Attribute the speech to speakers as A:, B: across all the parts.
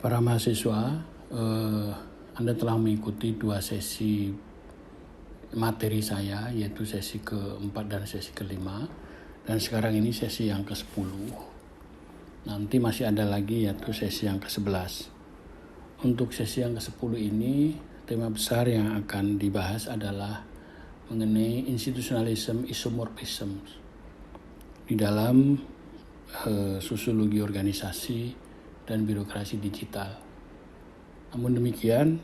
A: Para mahasiswa, Anda telah mengikuti 2 sesi materi saya, yaitu sesi ke-4 dan sesi ke-5. Dan sekarang ini sesi yang ke-10. Nanti masih ada lagi, yaitu sesi yang ke-11. Untuk sesi yang ke-10 ini, tema besar yang akan dibahas adalah mengenai institutionalism isomorphism di dalam sosiologi organisasi dan birokrasi digital. Namun demikian,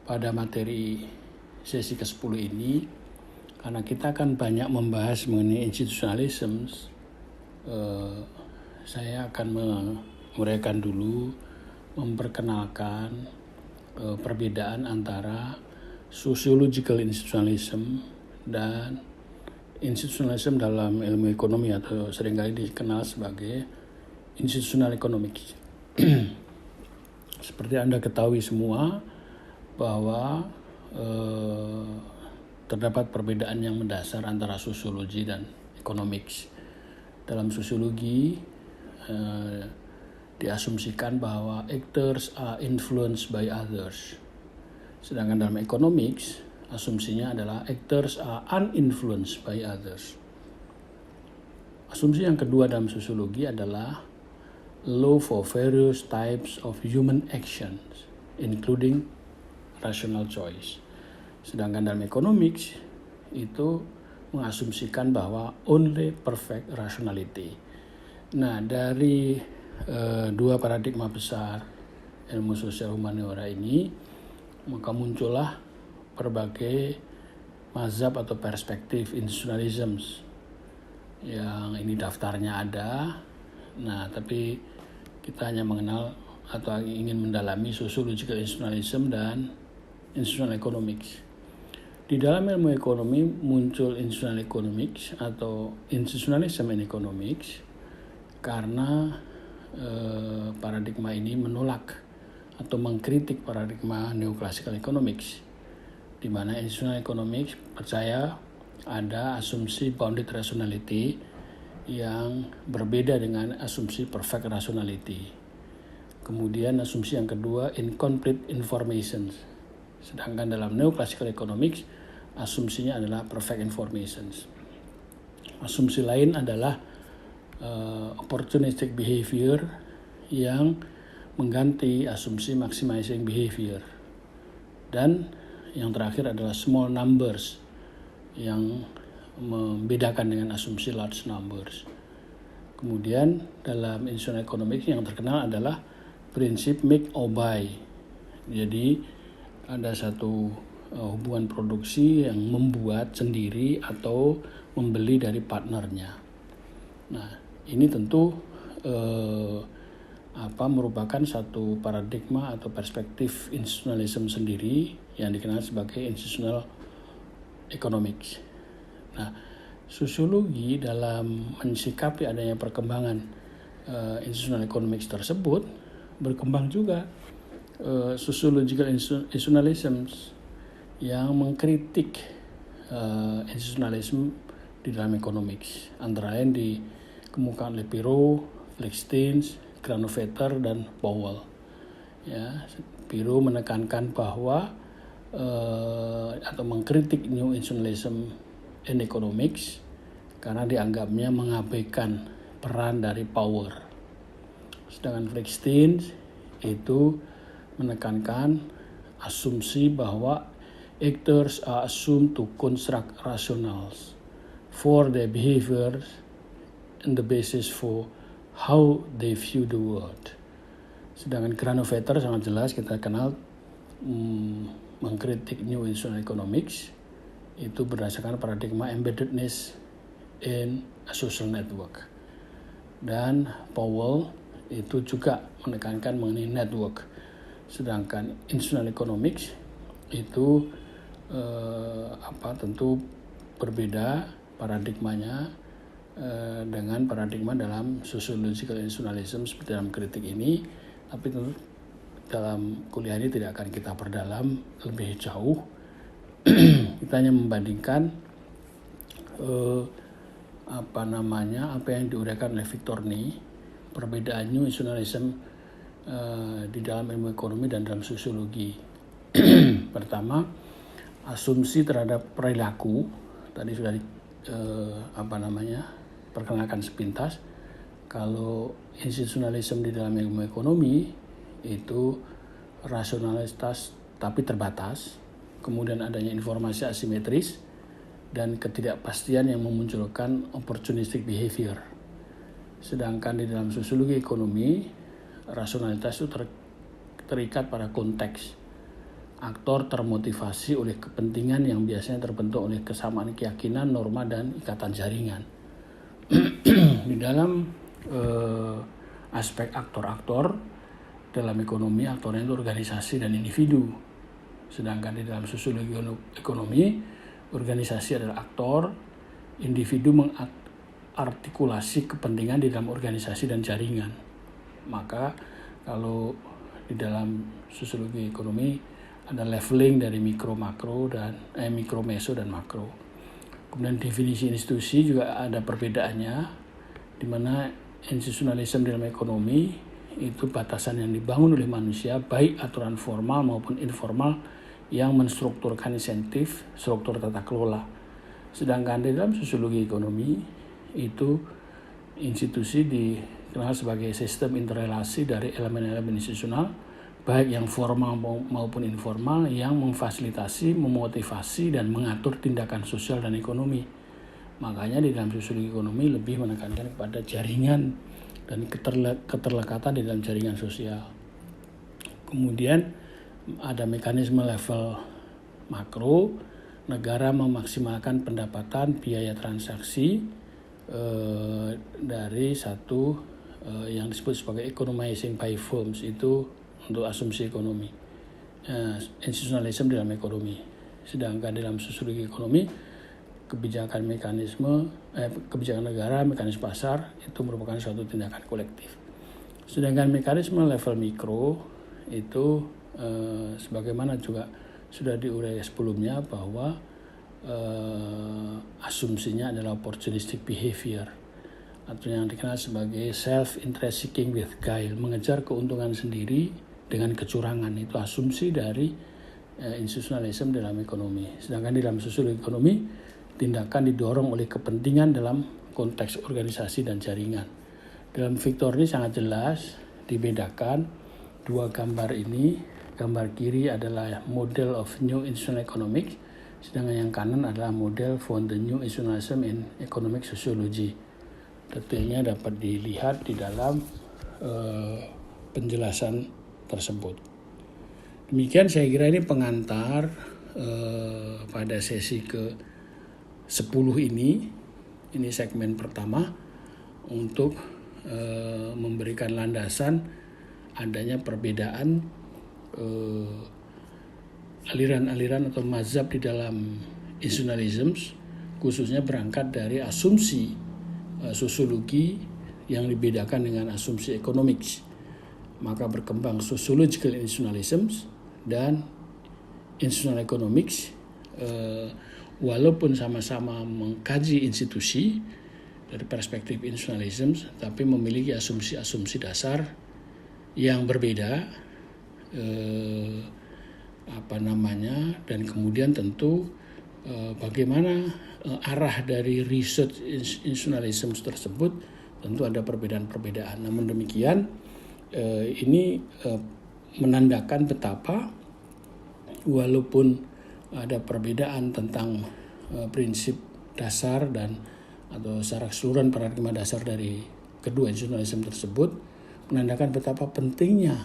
A: pada materi sesi ke-10 ini, karena kita akan banyak membahas mengenai institutionalism, saya akan menguraikan dulu, memperkenalkan perbedaan antara sociological institutionalism dan institutionalism dalam ilmu ekonomi atau seringkali dikenal sebagai institutional economics. Seperti Anda ketahui semua bahwa terdapat perbedaan yang mendasar antara sosiologi dan economics. Dalam sosiologi diasumsikan bahwa actors are influenced by others. Sedangkan dalam economics asumsinya adalah actors are uninfluenced by others. Asumsi yang kedua dalam sosiologi adalah law for various types of human actions, including rational choice. Sedangkan dalam economics itu mengasumsikan bahwa only perfect rationality. Nah, dari dua paradigma besar ilmu sosial humaniora ini, maka muncullah berbagai mazhab atau perspektif institutionalism yang ini daftarnya ada. Nah, tapi kita hanya mengenal atau ingin mendalami sociological institutionalism dan institutional economics. Di dalam ilmu ekonomi muncul institutional economics atau institutionalism in economics karena paradigma ini menolak atau mengkritik paradigma neoclassical economics, di mana institutional economics percaya ada asumsi bounded rationality yang berbeda dengan asumsi perfect rationality. Kemudian asumsi yang kedua, incomplete information. Sedangkan dalam neoclassical economics, asumsinya adalah perfect information. Asumsi lain adalah opportunistic behavior yang mengganti asumsi maximizing behavior. Dan yang terakhir adalah small numbers yang membedakan dengan asumsi large numbers. Kemudian dalam institutional economics yang terkenal adalah prinsip make or buy. Jadi ada satu hubungan produksi yang membuat sendiri atau membeli dari partnernya. Nah, ini tentu merupakan satu paradigma atau perspektif institutionalism sendiri yang dikenal sebagai institutional economics. Nah, sosiologi dalam mensikapi adanya perkembangan institutional economics tersebut berkembang juga sociological institutionalism yang mengkritik institutionalism di dalam economics. Antara lain dikemukakan oleh Pirot, Flex-Steins, Granovetter, dan Powell. Ya, Pirot menekankan bahwa atau mengkritik new institutionalism in economics karena dianggapnya mengabaikan peran dari power. Sedangkan Flex-Steins itu menekankan asumsi bahwa actors are assumed to construct rationals for their behavior and the basis for how they view the world. Sedangkan Granovetter sangat jelas kita kenal mengkritik new institutional economics itu berdasarkan paradigma embeddedness in a social network. Dan Powell itu juga menekankan mengenai network. Sedangkan institutional economics itu tentu berbeda paradigmanya dengan paradigma dalam sociological institutionalism seperti dalam kritik ini. Tapi tentu dalam kuliah ini tidak akan kita perdalam lebih jauh. Kita hanya membandingkan apa yang diuraikan oleh Victor Ney perbedaan new institutionalism di dalam ilmu ekonomi dan dalam sosiologi. Pertama, asumsi terhadap perilaku. Tadi sudah perkenalkan sepintas. Kalau institutionalism di dalam ilmu ekonomi itu rasionalitas tapi terbatas, kemudian adanya informasi asimetris dan ketidakpastian yang memunculkan opportunistic behavior. Sedangkan di dalam sosiologi ekonomi, rasionalitas itu terikat pada konteks. Aktor termotivasi oleh kepentingan yang biasanya terbentuk oleh kesamaan keyakinan, norma, dan ikatan jaringan. Di dalam aspek aktor-aktor dalam ekonomi, aktornya itu organisasi dan individu. Sedangkan di dalam sosiologi ekonomi, organisasi adalah aktor, individu mengartikulasi kepentingan di dalam organisasi dan jaringan. Maka kalau di dalam sosiologi ekonomi ada leveling dari mikro meso dan makro. Kemudian definisi institusi juga ada perbedaannya, di mana institutionalism dalam ekonomi itu batasan yang dibangun oleh manusia, baik aturan formal maupun informal yang menstrukturkan insentif, struktur tata kelola. Sedangkan di dalam sosiologi ekonomi itu institusi dikenal sebagai sistem interrelasi dari elemen-elemen institusional, baik yang formal maupun informal, yang memfasilitasi, memotivasi, dan mengatur tindakan sosial dan ekonomi. Makanya di dalam sosiologi ekonomi lebih menekankan kepada jaringan dan keterlekatan di dalam jaringan sosial. Kemudian ada mekanisme level makro, negara memaksimalkan pendapatan biaya transaksi dari satu yang disebut sebagai economizing by firms, itu untuk asumsi ekonomi, institutionalism dalam ekonomi. Sedangkan dalam sosiologi ekonomi, kebijakan negara, mekanisme pasar itu merupakan suatu tindakan kolektif. Sedangkan mekanisme level mikro itu sebagaimana juga sudah diurai sebelumnya bahwa asumsinya adalah opportunistic behavior, atau yang dikenal sebagai self-interest seeking with guile, mengejar keuntungan sendiri dengan kecurangan. Itu asumsi dari institutionalism dalam ekonomi. Sedangkan di dalam sosiologi ekonomi, tindakan didorong oleh kepentingan dalam konteks organisasi dan jaringan. Dalam Victor ini sangat jelas dibedakan dua gambar ini. Gambar kiri adalah model of new institutional economics, sedangkan yang kanan adalah model for the new institutionalism in economic sociology. Detailnya dapat dilihat di dalam penjelasan tersebut. Demikian saya kira ini pengantar pada sesi ke-10 ini. Ini segmen pertama untuk memberikan landasan adanya perbedaan aliran-aliran atau mazhab di dalam institutionalism, khususnya berangkat dari asumsi sosiologi yang dibedakan dengan asumsi economics. Maka berkembang sociological institutionalism dan institutional economics, walaupun sama-sama mengkaji institusi dari perspektif institutionalism, tapi memiliki asumsi-asumsi dasar yang berbeda, dan kemudian tentu bagaimana arah dari research institutionalism tersebut, tentu ada perbedaan-perbedaan. Namun demikian, ini menandakan betapa walaupun ada perbedaan tentang prinsip dasar dan atau secara keseluruhan paradigma dasar dari kedua institusionalisme tersebut, menandakan betapa pentingnya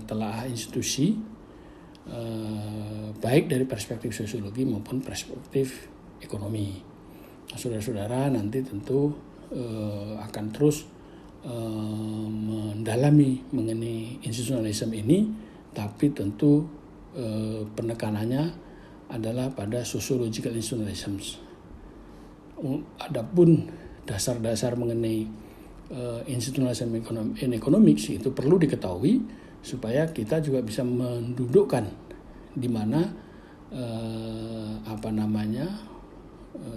A: telaah institusi, baik dari perspektif sosiologi maupun perspektif ekonomi. Saudara-saudara nanti tentu akan terus mendalami mengenai institutionalism ini, tapi tentu penekanannya adalah pada sociological institutionalism. Adapun dasar-dasar mengenai institutionalism in economics itu perlu diketahui supaya kita juga bisa mendudukkan di mana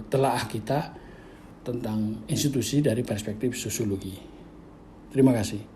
A: telaah kita tentang institusi dari perspektif sosiologi. Terima kasih.